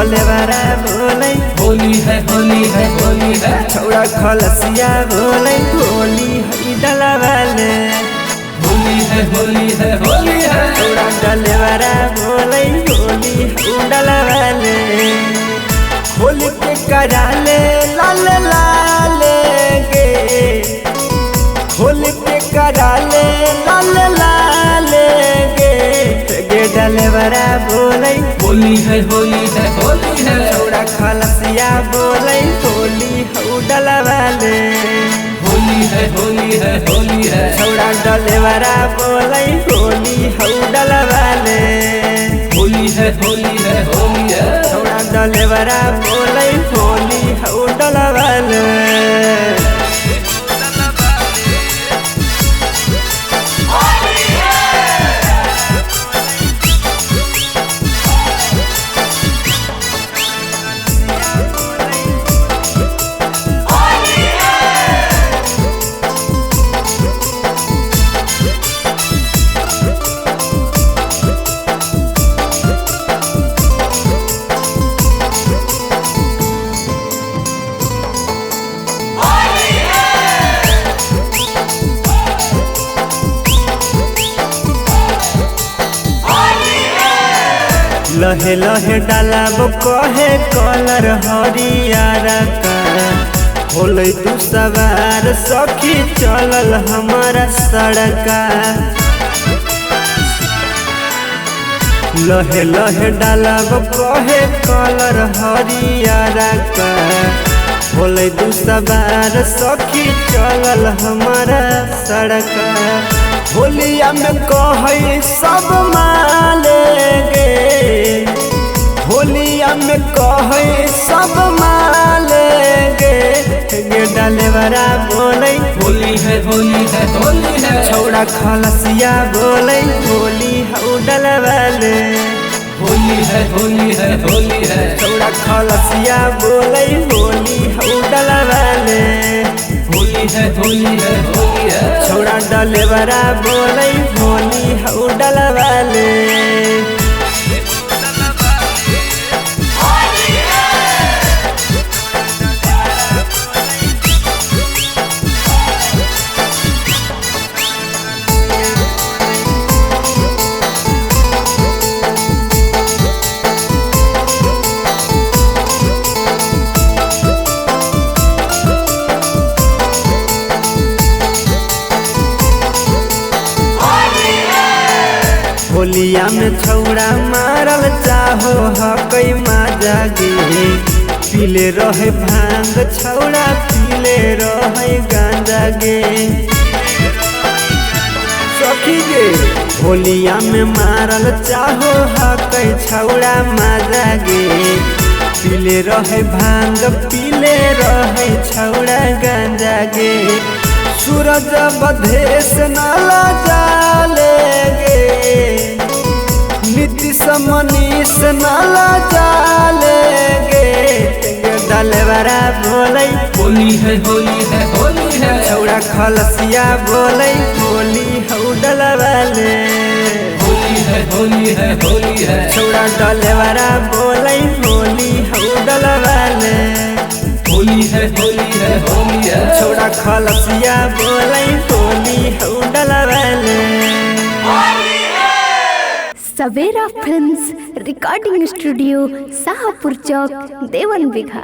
डलेवरा बोले होली है होली है होली है। छौड़ा खलसिया बोले होली है डलवाले होली है होली है होली है। छौड़ा डलेवरा बोले होली है डलवाले होली के कराले लाल लाले गे होली के कराले लाल लाले गे डलेवरा बोले होली है होली है होली है। छौड़ा खलसिया बोले होली है डलवाले होली है होली है होली है। छौड़ा डलेवरा बोले होली है डलवाले होली है होली है होली है। छौड़ा डलेवरा बोले होली है डलवाले लहे लहे डालब कहे कलर हरियर का होले तू सवार सखी चलल हमारा सड़का लहे लहे डालब कहे कलर हरियर का होले तू सवार सखी चलल हमारा सड़का होलिया में कहे सब माले गे होलिया में कहे सब माले गे डलेवरा बोले होली है होली है होली है। छौड़ा खलसिया बोले होली है डलवाले होली है होली है होली है। छौड़ा खलसिया बोले होली है डलवाले होली है होली है होली है। छौड़ा डलेवरा बोले होली है डलवाले होलिया में छौड़ा मारल चाहो हकई माजा गे पीले रहे भांग छौड़ा पीले रहे गांजा गे सखी गे होलिया में मारल चाहो हकई छौड़ा माजा गे पीले रहे भांग पीले रहे छौड़ा गांजा गे सूरज बधेश नाला जाले गे नीतीश मनीष नाला जाले गे डलेवरा बोले होली है होली है होली है। छौड़ा खलसिया बोले होली है डलवाले होली है होली है होली है। छौड़ा डलेवरा बोले होली है डलवाले होली है होली है होली है। छौड़ा खलसिया बोले होली है डलवाले सवेरा फिल्म्स रिकॉर्डिंग स्टूडियो शाहपुर चौक देवन बिघा।